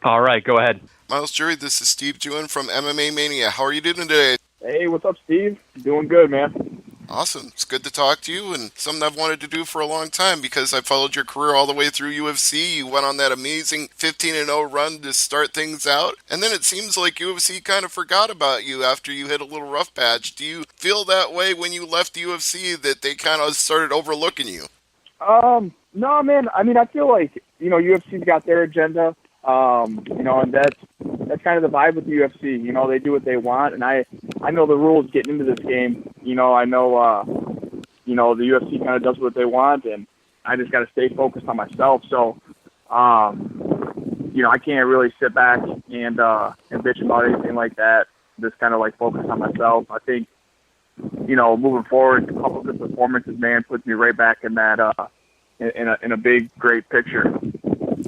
All right, go ahead. Myles Jury, this is Steve Jewin from MMA Mania. How are you doing today? Hey, what's up, Steve? Doing good, man. Awesome. It's good to talk to you and something I've wanted to do for a long time because I followed your career all the way through UFC. You went on that amazing 15-0 run to start things out. And then it seems like UFC kind of forgot about you after you hit a little rough patch. Do you feel that way when you left UFC that they kind of started overlooking you? No, man. I mean, I feel like UFC's got their agenda. And that's kind of the vibe with the UFC. They do what they want, and I know the rules getting into this game. I know the UFC kind of does what they want, and I just got to stay focused on myself. So, I can't really sit back and bitch about anything like that. Just kind of like focus on myself. I think, moving forward, a couple of good performances, man, puts me right back in that in a big, great picture.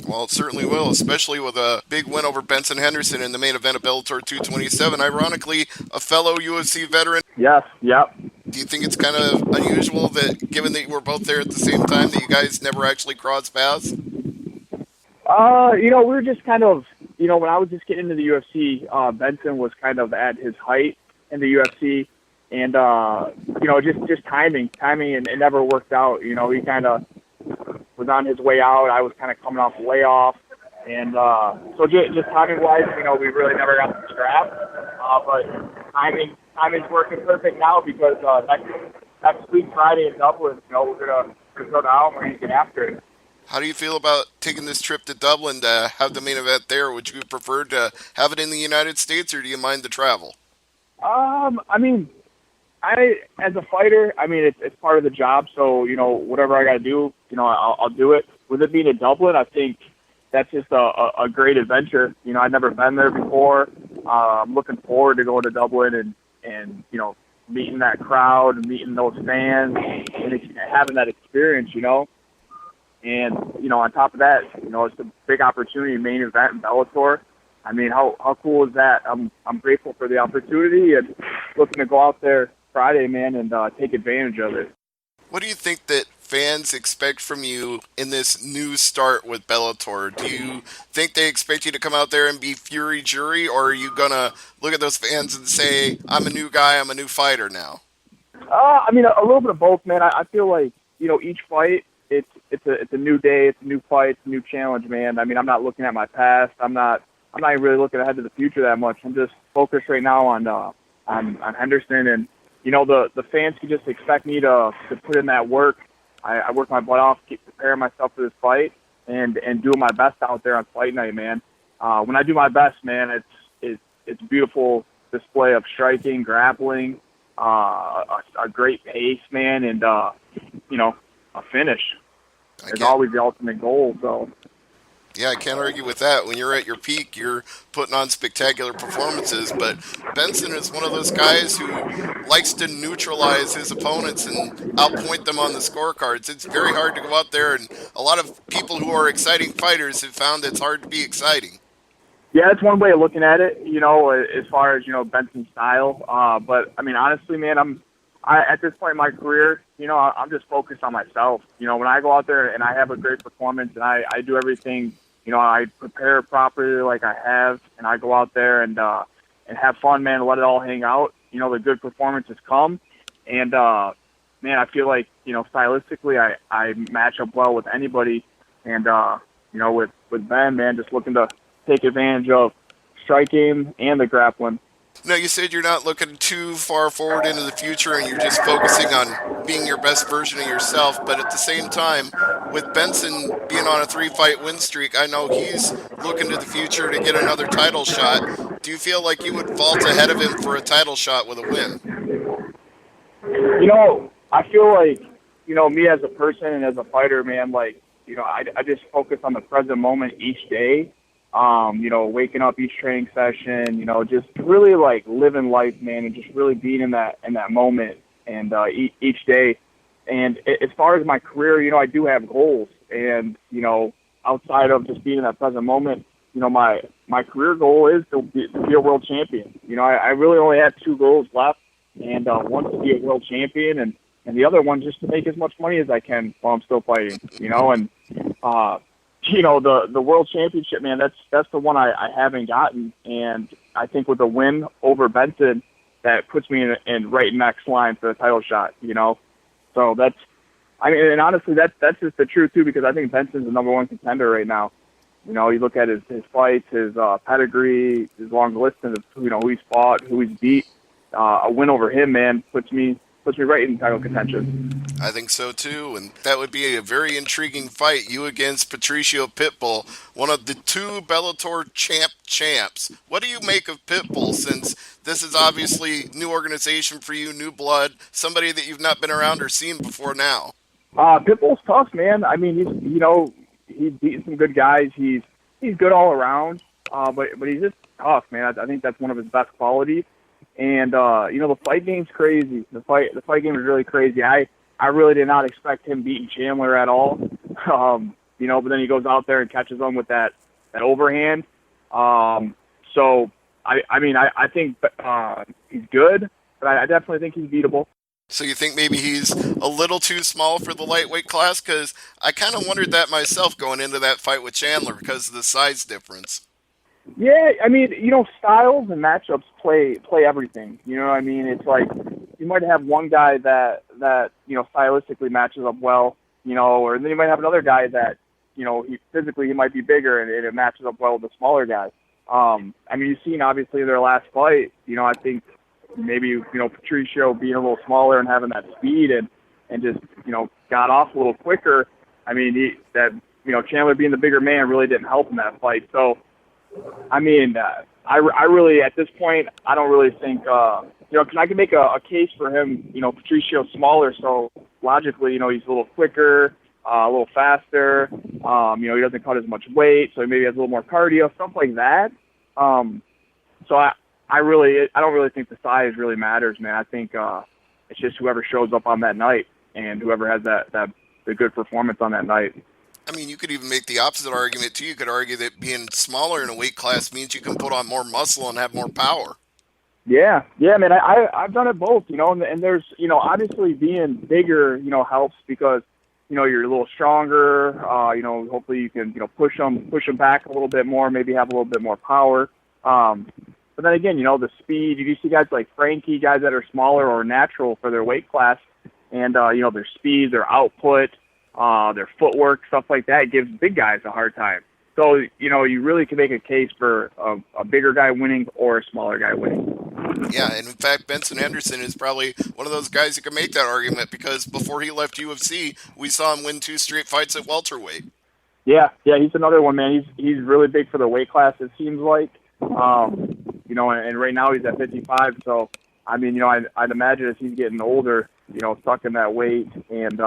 Well, it certainly will, especially with a big win over Benson Henderson in the main event of Bellator 227. Ironically, a fellow UFC veteran. Yes, yep. Do you think it's kind of unusual that, given that you were both there at the same time, that you guys never actually crossed paths? We were just kind of, when I was just getting into the UFC, Benson was kind of at his height in the UFC, and just timing, and it never worked out. He kind of was on his way out. I was kind of coming off a layoff. And so just timing-wise, we really never got the scrap. But timing's working perfect now because next week, Friday in Dublin, we're going to go down and we're going to get after it. How do you feel about taking this trip to Dublin to have the main event there? Would you prefer to have it in the United States, or do you mind the travel? As a fighter, it's part of the job. So, whatever I got to do, I'll do it. With it being in Dublin, I think that's just a great adventure. I've never been there before. I'm looking forward to going to Dublin and meeting that crowd and meeting those fans and having that experience, And, on top of that, it's a big opportunity, main event in Bellator. How cool is that? I'm grateful for the opportunity and looking to go out there Friday, man, and take advantage of it. What do you think that fans expect from you in this new start with Bellator? Do you think they expect you to come out there and be Fury Jury, or are you going to look at those fans and say, I'm a new guy, I'm a new fighter now? A little bit of both, man. I feel like, each fight, it's a new day, it's a new fight, it's a new challenge, man. I'm not looking at my past. I'm not even really looking ahead to the future that much. I'm just focused right now on Henderson, and the fans can just expect me to put in that work. I work my butt off, keep preparing myself for this fight, and doing my best out there on fight night, man. When I do my best, man, it's a beautiful display of striking, grappling, a great pace, man, and a finish. It's always the ultimate goal. So. Yeah, I can't argue with that. When you're at your peak, you're putting on spectacular performances. But Benson is one of those guys who likes to neutralize his opponents and outpoint them on the scorecards. It's very hard to go out there, and a lot of people who are exciting fighters have found it's hard to be exciting. Yeah, that's one way of looking at it, as far as, Benson's style. But, honestly, man, at this point in my career, I'm just focused on myself. When I go out there and I have a great performance and I do everything, I prepare properly like I have, and I go out there and have fun, man, and let it all hang out. The good performances come. And, man, I feel like, stylistically I match up well with anybody. And, with Ben, man, just looking to take advantage of striking and the grappling. Now, you said you're not looking too far forward into the future and you're just focusing on being your best version of yourself, but at the same time, with Benson being on a 3-fight win streak, I know he's looking to the future to get another title shot. Do you feel like you would vault ahead of him for a title shot with a win? I feel like, me as a person and as a fighter, man, I just focus on the present moment each day. Waking up each training session, just really living life, man, and just really being in that moment and each day. And as far as my career, I do have goals, and outside of just being in that present moment, my career goal is to be a world champion. I really only have 2 goals left, and one to be a world champion, and the other one just to make as much money as I can while I'm still fighting. And the world championship, man, that's the one I haven't gotten, and I think with a win over Benson, that puts me in right next line for the title shot. So that's, I mean, and honestly, that's just the truth too, because I think Benson's the number one contender right now. You look at his fights, his pedigree, his long list of who he's fought, who he's beat. A win over him, man, puts me right in title contention. I think so too, and that would be a very intriguing fight. You against Patricio Pitbull, one of the two Bellator champs. What do you make of Pitbull, since this is obviously new organization for you, new blood, somebody that you've not been around or seen before now? Pitbull's tough, man. I mean, he's beaten some good guys. He's good all around, but he's just tough, man. I think that's one of his best qualities. And the fight game's crazy. The fight game is really crazy. I really did not expect him beating Chandler at all. But then he goes out there and catches him with that overhand. So I think he's good, but I definitely think he's beatable. So you think maybe he's a little too small for the lightweight class? Because I kind of wondered that myself going into that fight with Chandler because of the size difference. Yeah, I mean, styles and matchups play everything. You know what I mean? It's like you might have one guy that stylistically matches up well, or then you might have another guy that, he might be bigger and it matches up well with the smaller guy. I mean, you've seen obviously their last fight. I think maybe Patricio being a little smaller and having that speed and just got off a little quicker. I mean, Chandler being the bigger man really didn't help in that fight. So. I mean, I really, at this point, I don't really think, because I can make a case for him, Patricio's smaller, so logically, he's a little quicker, a little faster, he doesn't cut as much weight, so he maybe has a little more cardio, stuff like that. So I don't really think the size really matters, man. I think it's just whoever shows up on that night and whoever has the good performance on that night. I mean, you could even make the opposite argument, too. You could argue that being smaller in a weight class means you can put on more muscle and have more power. Yeah, man, I've done it both, and there's, obviously being bigger, helps because, you're a little stronger, hopefully you can, push them back a little bit more, maybe have a little bit more power. But then again, the speed, you see guys like Frankie, guys that are smaller or natural for their weight class, and, their speed, their output, their footwork, stuff like that gives big guys a hard time. So, you really can make a case for a bigger guy winning or a smaller guy winning. Yeah, and in fact, Benson Henderson is probably one of those guys who can make that argument because before he left UFC, we saw him win 2 straight fights at welterweight. Yeah, he's another one, man. He's really big for the weight class, it seems like. And right now he's at 55, so, I mean, I'd imagine as he's getting older, stuck in that weight and,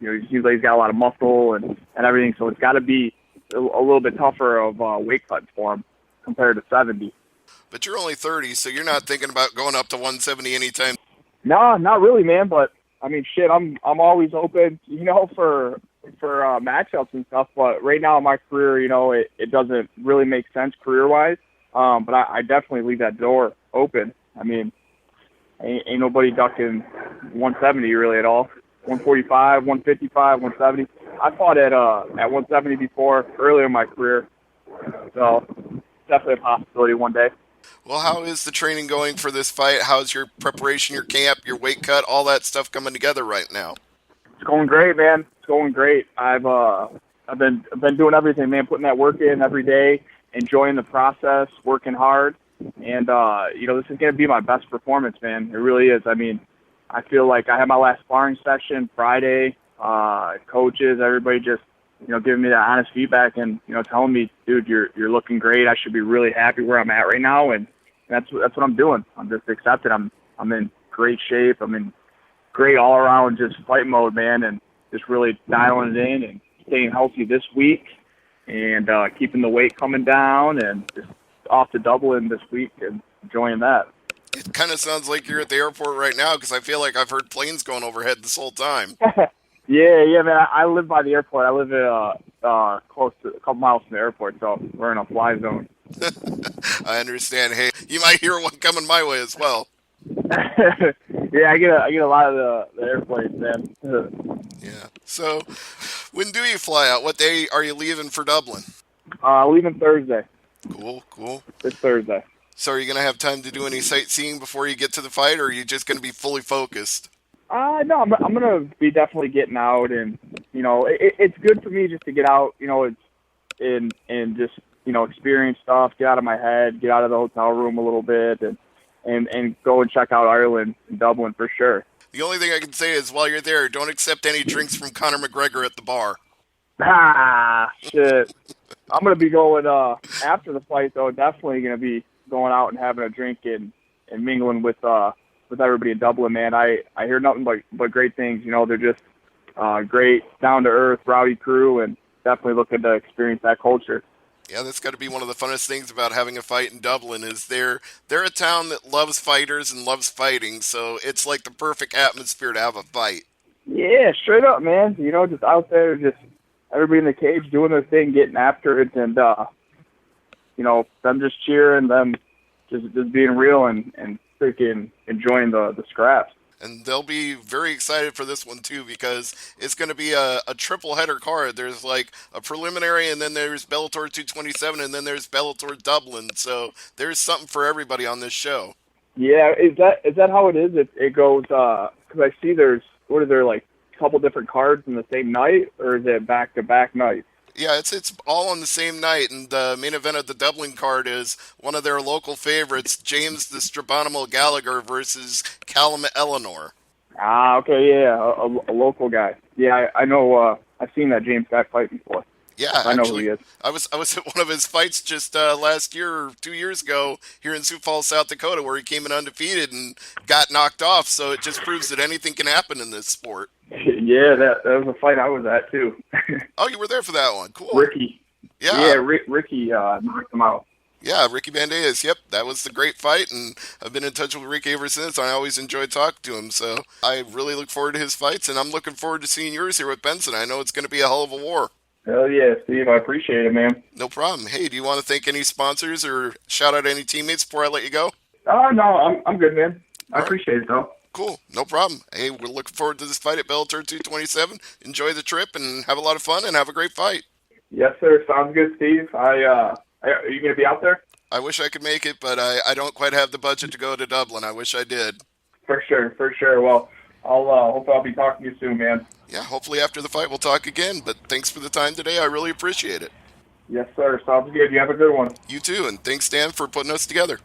he seems like he's got a lot of muscle and everything, so it's got to be a little bit tougher of weight cuts for him compared to 70. But you're only 30, so you're not thinking about going up to 170 anytime. No, not really, man. But I mean, shit, I'm always open, for matchups and stuff. But right now in my career, it doesn't really make sense career-wise. But I definitely leave that door open. I mean, ain't nobody ducking 170 really at all. 145, 155, 170. I fought at 170 before, earlier in my career. So definitely a possibility one day. Well, how is the training going for this fight? How's your preparation, your camp, your weight cut, all that stuff coming together right now? It's going great, man. It's going great. I've been doing everything, man, putting that work in every day, enjoying the process, working hard. And this is going to be my best performance, man. It really is. I mean, I feel like I had my last sparring session Friday. Coaches, everybody just, giving me that honest feedback and, telling me, dude, you're looking great. I should be really happy where I'm at right now. And that's what I'm doing. I'm just accepting. I'm in great shape. I'm in great all around just fight mode, man. And just really dialing it in and staying healthy this week and keeping the weight coming down and just off to Dublin this week and enjoying that. It kind of sounds like you're at the airport right now because I feel like I've heard planes going overhead this whole time. Yeah, man. I live by the airport. I live close to a couple miles from the airport, so we're in a fly zone. I understand. Hey, you might hear one coming my way as well. Yeah, I get a lot of the airplanes, man. Yeah. So, When do you fly out? What day are you leaving for Dublin? Leaving Thursday. Cool, cool. This Thursday. So are you going to have time to do any sightseeing before you get to the fight, or are you just going to be fully focused? No, I'm gonna be definitely getting out, and it's good for me just to get out. And just experience stuff, get out of my head, get out of the hotel room a little bit, and go and check out Ireland and Dublin for sure. The only thing I can say is while you're there, don't accept any drinks from Conor McGregor at the bar. Ah, shit. I'm gonna be going after the fight though. Definitely gonna be going out and having a drink and mingling with everybody in Dublin, man. I hear nothing but great things. They're just great, down to earth, rowdy crew, and definitely looking to experience that culture. Yeah, that's got to be one of the funnest things about having a fight in Dublin is they're a town that loves fighters and loves fighting, so it's like the perfect atmosphere to have a fight. Yeah, straight up, man. Just out there, just everybody in the cage doing their thing, getting after it, and them just cheering, them just being real and freaking enjoying the scraps. And they'll be very excited for this one too because it's going to be a triple header card. There's like a preliminary, and then there's Bellator 227, and then there's Bellator Dublin. So there's something for everybody on this show. Yeah, is that how it is? It goes because I see there's like a couple different cards in the same night, or is it back to back nights? Yeah, it's all on the same night, and the main event of the Dublin card is one of their local favorites, James the Strabonimal Gallagher versus Callum Eleanor. Ah, okay, yeah, a local guy. Yeah, I know. I've seen that James guy fight before. Yeah, I know actually, who he is. I was at one of his fights just last year or 2 years ago here in Sioux Falls, South Dakota, where he came in undefeated and got knocked off. So it just proves that anything can happen in this sport. Yeah, that was a fight I was at too. Oh, you were there for that one. Cool. Ricky. Yeah. Ricky knocked him out. Yeah, Ricky Bandeas. Yep, that was the great fight, and I've been in touch with Ricky ever since. I always enjoyed talking to him, so I really look forward to his fights, and I'm looking forward to seeing yours here with Benson. I know it's going to be a hell of a war. Hell yeah, Steve. I appreciate it, man. No problem. Hey, do you want to thank any sponsors or shout out any teammates before I let you go? Oh, no, I'm good, man. I All right. appreciate it, though. Cool. No problem. Hey, we're looking forward to this fight at Bellator 227. Enjoy the trip and have a lot of fun and have a great fight. Yes, sir. Sounds good, Steve. Are you going to be out there? I wish I could make it, but I don't quite have the budget to go to Dublin. I wish I did. For sure. Well, hopefully I'll be talking to you soon, man. Yeah, hopefully after the fight we'll talk again, but thanks for the time today. I really appreciate it. Yes, sir. Sounds good. You have a good one. You too, and thanks, Dan, for putting us together.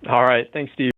All right. Thanks, Steve.